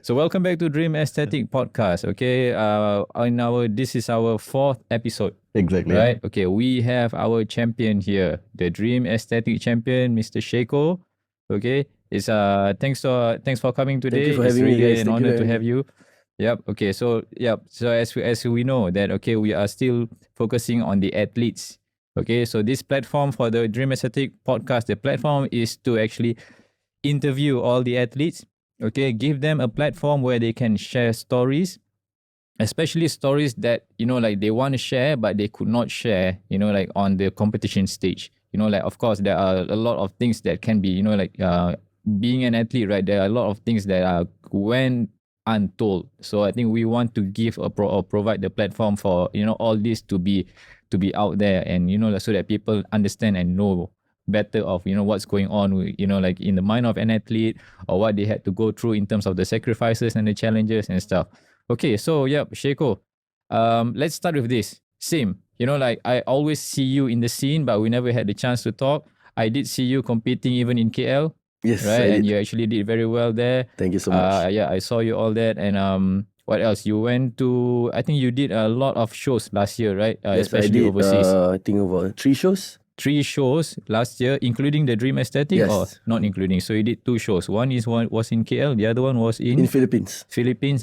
So welcome back to Dream Aesthetic Podcast. Okay, this is our 4th episode. Exactly. Right. Okay, we have our champion here, the Dream Aesthetic champion, Mr. Sheikho. Okay, it's thanks for coming today. Thank you for It's having me, really guys. an Thank you honor for to having have you. Yep. Okay. So as we know that we are still focusing on the athletes. Okay. So this platform for the Dream Aesthetic Podcast, the platform is to actually interview all the athletes. Okay, give them a platform where they can share stories, especially stories that like they want to share but they could not share like on the competition stage. Like of course there are a lot of things that can be being an athlete, right? There are a lot of things that are went untold. So I think we want to give or provide the platform for all this to be out there, and so that people understand and know better of what's going on like in the mind of an athlete, or what they had to go through in terms of the sacrifices and the challenges and stuff. Okay, so Sheikho, let's start with this. Same, like I always see you in the scene, but we never had the chance to talk. I did see you competing even in KL. Yes, right, and did. you actually did very well there. Thank you so much. I saw you all that, and what else? You went to, I think you did a lot of shows last year, right? Yes, especially I did, overseas. I think about 3 shows. 3 shows last year, including the Dream Aesthetic, Yes. or not including? So you did 2 shows. One was in KL, the other one was in Philippines.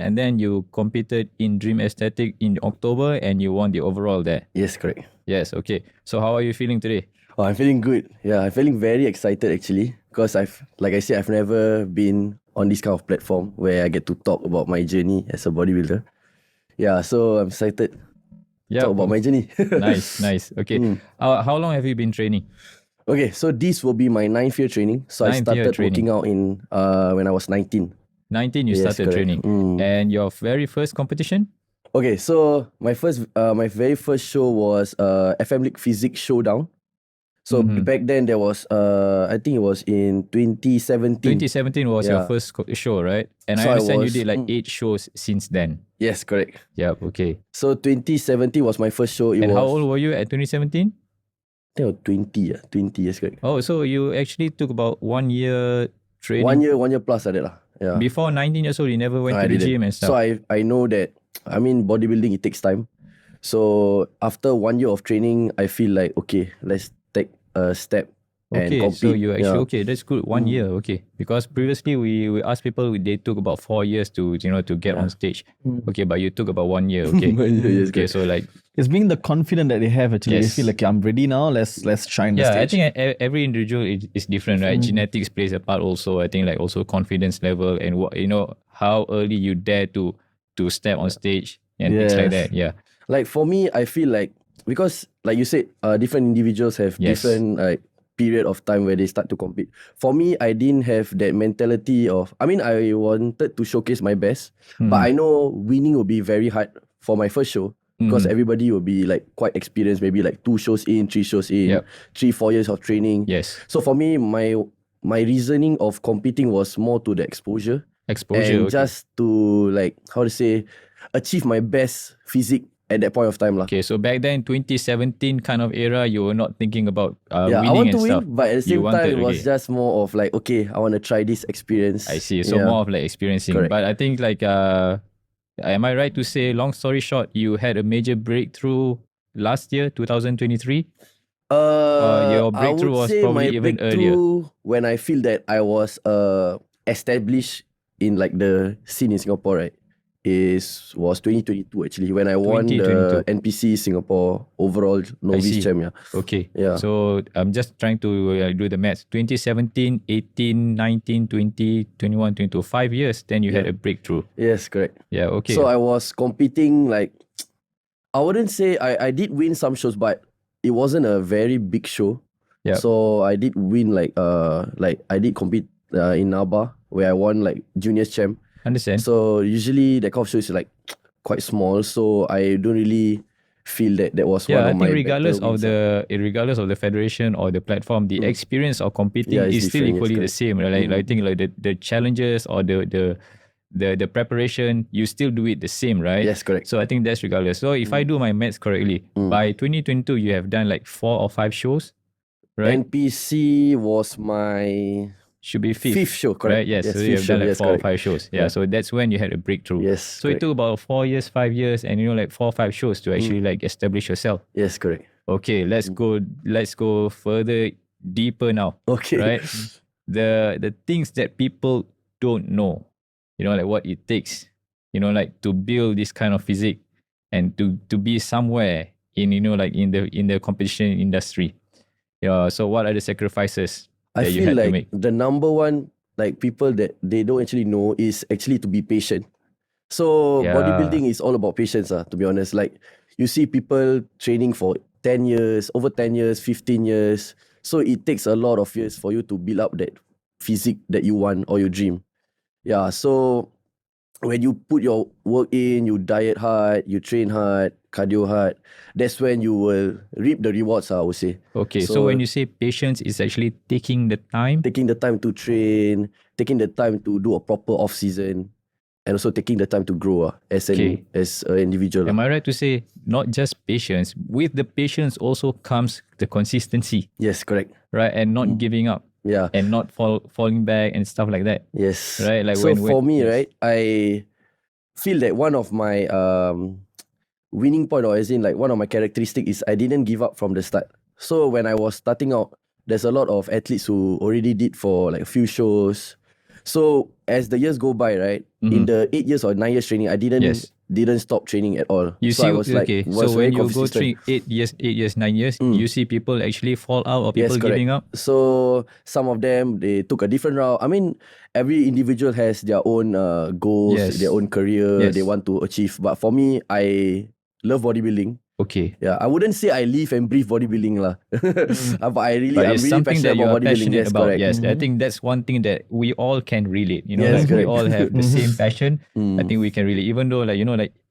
And then you competed in Dream Aesthetic in October, and you won the overall there. Yes, correct. Yes, okay. So how are you feeling today? Oh, I'm feeling good. Yeah, I'm feeling very excited actually, because I've never been on this kind of platform where I get to talk about my journey as a bodybuilder. Yeah, so I'm excited. Yeah, Talk about my journey. nice. Okay. How long have you been training? Okay, so this will be my 9th year training. So I 9th year started training. working out in when I was 19. 19 you Yes, started correct. training. And your very first competition? Okay, so my very first show was FM League Physics Showdown. So back then there was I think it was in 2017. 2017 was your first show, right? And So I understand you was- did like 8 shows since then. Yes, correct. Yep, okay. So 2017 was my first show. And how old were you at 2017? I think I was 20, 20 years correct. Oh, so you actually took about 1 year training. 1 year plus like that lah. Yeah. Before 19 years old, you never went No, to I the didn't. gym and stuff. So I know that, I mean, bodybuilding, it takes time. So after 1 year of training, I feel like, okay, let's take a step and Okay, compete. so you actually, Yeah. okay, that's good. 1 year, okay. Because previously we asked people, they took about 4 years to get on stage. Okay, but you took about 1 year, okay. 1 year, yes, Okay, correct. so like, It's being the confident that they have actually. Yes. They feel like I'm ready now. Let's shine the yeah, I stage. think every individual is different, right? Genetics plays a part also. I think like also confidence level, and what how early you dare to step on stage and things like Yes. that. Yeah. Like for me, I feel like, because like you said, different individuals have Yes. different like period of time where they start to compete. For me, I didn't have that mentality of, I mean, I wanted to showcase my best, but I know winning will be very hard for my first show, because everybody will be like quite experienced, maybe like 2 shows in, 3 shows in, Yep. 3-4 years of training. Yes. So for me, my reasoning of competing was more to the exposure, Exposure. and okay. just to like, how to say, achieve my best physique at that point of time lah. Okay, so back then, 2017 kind of era, you were not thinking about Yeah, I winning want and to stuff. win, but at the You same time, wanted, it was okay. just more of like, okay, I want to try this experience. I see. So Yeah. more of like experiencing. Correct. But I think like, am I right to say, long story short, you had a major breakthrough last year, 2023? Your I breakthrough would was say probably my even breakthrough when I feel that I was established in like the scene in Singapore, right? Was 2022 actually, when I won the 2022. NPC Singapore overall see. novice champ. Yeah. Okay. Yeah. So I'm just trying to do the maths. 2017, 18, 19, 20, 21, 22. 5 years, then you had a breakthrough. Yes, correct. Yeah, okay. So I was competing like, I wouldn't say I did win some shows, but it wasn't a very big show. Yep. So I did win like I did compete in Naba, where I won like juniors champ. Understand. So usually that kind of show is like quite small, so I don't really feel that was one Yeah, I of my think regardless better of wins. regardless of the federation or the platform, the experience of competing Yeah, it's is still different, yes, equally the correct. same. Like I think like the challenges or the preparation, you still do it the same, right? Yes, correct. So I think that's regardless. So if I do my maths correctly, by 2022 you have done like 4 or 5 shows, right? NPC was my should be Fifth show, correct. right? Yes, Yes, so you fifth have done show, like yes, 4 or correct. 5 shows. Yeah, Yeah. so that's when you had a breakthrough. Yes, So it correct. took about 4 years, 5 years, and like 4 or 5 shows to actually like establish yourself. Yes, correct. Okay, let's go further deeper now. Okay. Right? The things that people don't know, like what it takes, like to build this kind of physique and to be somewhere in like in the competition industry. Yeah. So what are the sacrifices I that you feel had to like make? the number one like people that they don't actually know is actually to be patient. So Yeah. bodybuilding is all about patience, to be honest. Like you see people training for 10 years, over 10 years, 15 years. So it takes a lot of years for you to build up that physique that you want or you dream. Yeah. So when you put your work in, you diet hard, you train hard, cardio hard, that's when you will reap the rewards, I would say. Okay. So when you say patience, it's actually taking the time. Taking the time to train, taking the time to do a proper off season, and also taking the time to grow as an individual. Am I right to say not just patience? With the patience also comes the consistency, Yes, correct. right? And not giving up. Yeah. And not falling back and stuff like that. Yes. Right? Like so for me, yes. right, I feel that one of my winning point, or as in like one of my characteristic, is I didn't give up from the start. So when I was starting out, there's a lot of athletes who already did for like a few shows. So as the years go by, right, in the 8 years or 9 years training, I didn't stop training at all. You so see, I was like, okay. was So very when you go consistent. through 8 years, 9 years, you see people actually fall out or people Yes, correct. giving up. So some of them, they took a different route. I mean, every individual has their own goals, Yes. their own career Yes. they want to achieve. But for me, I love bodybuilding. Okay. Yeah, I wouldn't say I live and breathe bodybuilding lah. But I'm But really it's something passionate that you about are bodybuilding. passionate Yes, about. correct. Yes, I think that's one thing that we all can relate. Yes, like we correct. all have the same passion. I Mm. think we can really, even though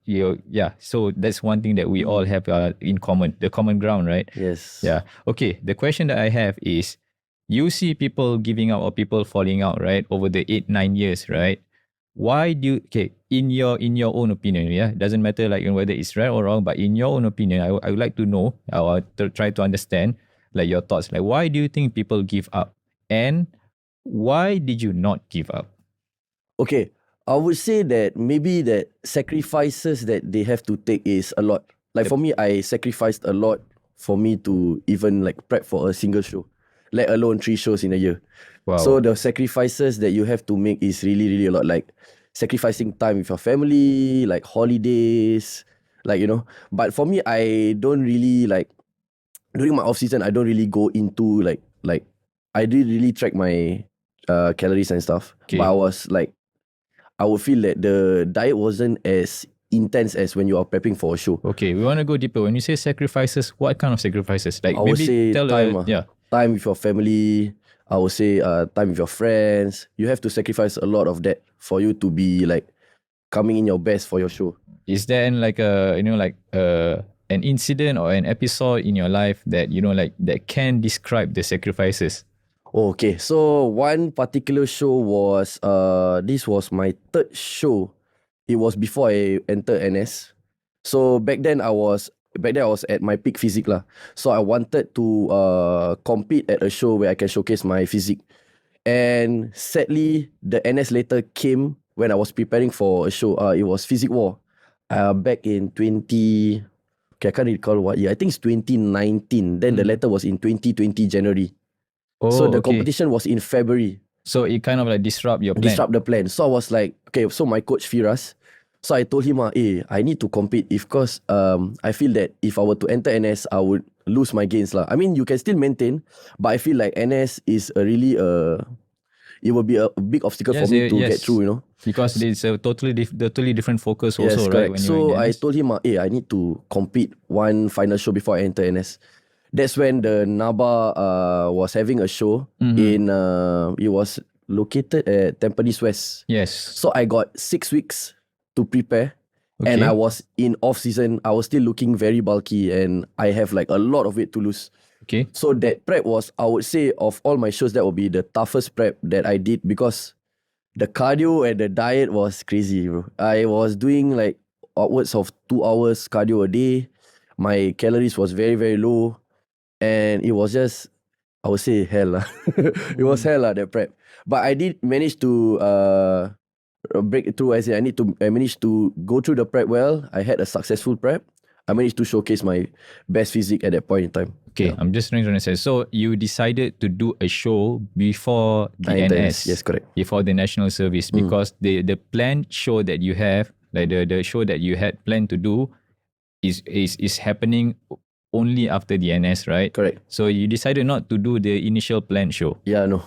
yeah. So that's one thing that we all have in common, the common ground, right? Yes. Yeah. Okay. The question that I have is, you see people giving up or people falling out, right, over the 8-9 years, right? Why do you, in your own opinion, yeah, doesn't matter like whether it's right or wrong, but in your own opinion, I would like to know or to try to understand like your thoughts. Like, why do you think people give up, and why did you not give up? Okay, I would say that maybe that sacrifices that they have to take is a lot. Like for me, I sacrificed a lot for me to even like prep for a single show, let alone 3 shows in a year. Wow. So the sacrifices that you have to make is really, really a lot. Like sacrificing time with your family, like holidays, like, But for me, I don't really like, during my off season, I don't really go into like I didn't really track my calories and stuff. Okay. But I was like, I would feel that the diet wasn't as intense as when you are prepping for a show. Okay, we want to go deeper. When you say sacrifices, what kind of sacrifices? Like I would maybe say tell time, time with your family. I would say time with your friends. You have to sacrifice a lot of that for you to be like coming in your best for your show. Is there like an incident or an episode in your life that like that can describe the sacrifices? Okay, so one particular show was this was my 3rd show. It was before I entered NS. So back then I was at my peak physique lah. So I wanted to compete at a show where I can showcase my physique. And sadly, the NS later came when I was preparing for a show. It was Physique War. Back in 20... Okay, I can't recall what year. I think it's 2019. Then the letter was in 2020 January. Oh, so the okay. competition was in February. So it kind of like disrupt your plan. Disrupt the plan. So I was like, okay, so my coach Firas, so I told him, I need to compete because I feel that if I were to enter NS, I would lose my gains lah. I mean, you can still maintain, but I feel like NS is a really it will be a big obstacle for me to get through, Because it's a totally different focus Yes, also, correct. right? When So you're in I NS. told him, I need to compete one final show before I enter NS. That's when the NABA was having a show in it was located at Tampines West. Yes. So I got 6 weeks to prepare. And I was in off season. I was still looking very bulky and I have like a lot of weight to lose. Okay. So that prep was, I would say, of all my shows, that would be the toughest prep that I did because the cardio and the diet was crazy, bro. I was doing like upwards of 2 hours cardio a day. My calories was very, very low. And it was just, I would say hell lah. It was hell lah, that prep. But I did manage to break through. I managed to go through the prep well. I had a successful prep. I managed to showcase my best physique at that point in time. Okay, I'm just trying to understand. So you decided to do a show before the NS. Yes, correct. Before the national service, because the planned show that you have, like the show that you had planned to do, is happening only after the NS, right? Correct. So you decided not to do the initial planned show. Yeah, no.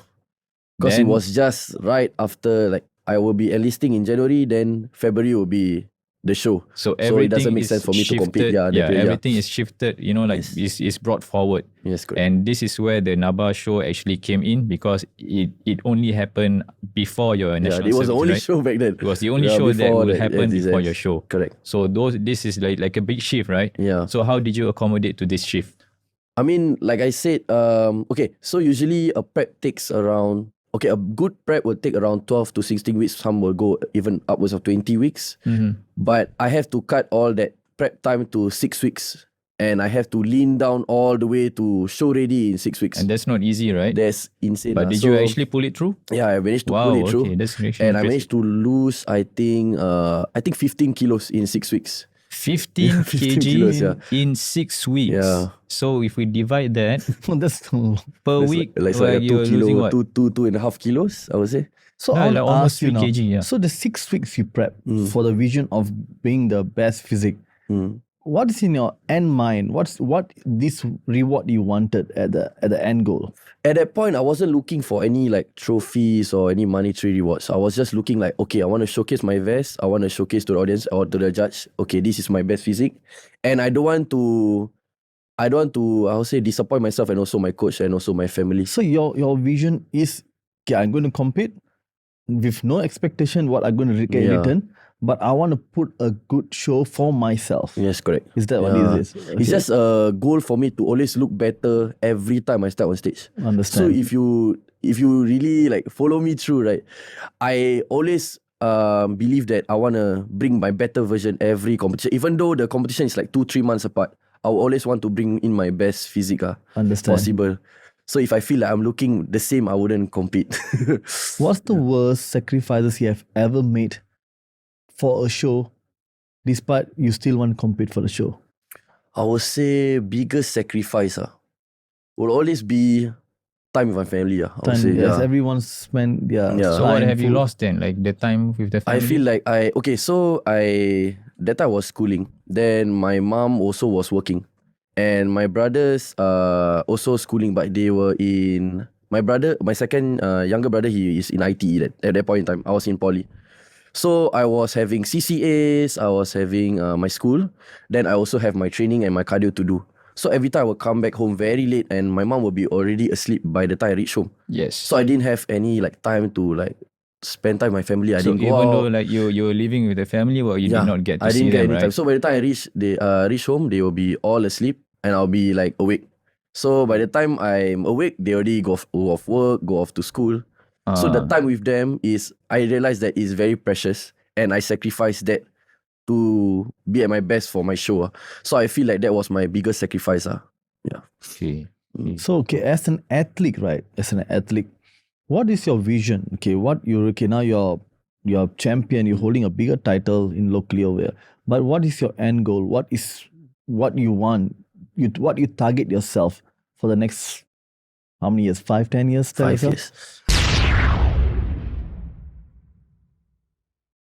Because it was just right after, like, I will be enlisting in January, then February will be the show. So it doesn't make sense for me to compete. Everything is shifted, is brought forward. Yes, correct. And this is where the NABA show actually came in, because it only happened before your national it was the only right? show back then. It was the only show that would happen before your show. Correct. So this is like a big shift, right? Yeah. So how did you accommodate to this shift? I mean, like I said, okay, so usually a prep takes around, a good prep will take around 12 to 16 weeks. Some will go even upwards of 20 weeks. But I have to cut all that prep time to 6 weeks. And I have to lean down all the way to show ready in 6 weeks. And that's not easy, right? That's insane. But did you actually pull it through? Yeah, I managed to pull it through. Okay, that's actually and I impressive. managed to lose, I think 15 kilos in 6 weeks. 15 kg kilos, in 6 weeks. Yeah. So if we divide that That's too long. per week, Like where you're losing what? 2.5 kilos, I would say. So Yeah, I'll like almost ask you 3 now. kg, yeah. So the 6 weeks you prep for the vision of being the best physique. What is in your end mind? What this reward you wanted at the end goal? At that point, I wasn't looking for any like trophies or any monetary rewards. I was just looking like, okay, I want to showcase my best. I want to showcase to the audience or to the judge, okay, this is my best physique. And I don't want to, I would say, disappoint myself and also my coach and also my family. So your vision is, okay, I'm going to compete with no expectation what I'm going to get in return, but I want to put a good show for myself. Yes, correct. Is that what it is? It's just a goal for me to always look better every time I step on stage. Understand. So if you really like follow me through, right, I always believe that I want to bring my better version every competition. Even though the competition is like 2-3 months apart, I will always want to bring in my best physique Understand. possible. So if I feel like I'm looking the same, I wouldn't compete. What's the worst sacrifices you have ever made for a show, despite you still want to compete for the show? I would say biggest sacrifice will always be time with my family. I would say, Yes, everyone spent So what have you lost then? Like the time with the family? I feel like that time I was schooling. Then my mom also was working. And my brothers also schooling, but they were in, my second younger brother, he is in ITE at that point in time. I was in poly. So I was having CCAs, I was having my school. Then I also have my training and my cardio to do. So every time I would come back home very late and my mom would be already asleep by the time I reach home. Yes. So I didn't have any like time to like spend time with my family. I So didn't go even out. though like you're living with the family, well, you did not get to I see didn't get them, any right? time. So by the time I reach home, they will be all asleep and I'll be like awake. So by the time I'm awake, they already go off work, go off to school. So the time with them is, I realized that is very precious and I sacrifice that to be at my best for my show. So I feel like that was my biggest sacrifice. Yeah. Okay. So, okay, as an athlete, right? As an athlete, what is your vision? Okay, now you're champion, you're holding a bigger title in locally over here. But what is your end goal? What you want? What you target yourself for the next how many years? 5-10 years? 5 years.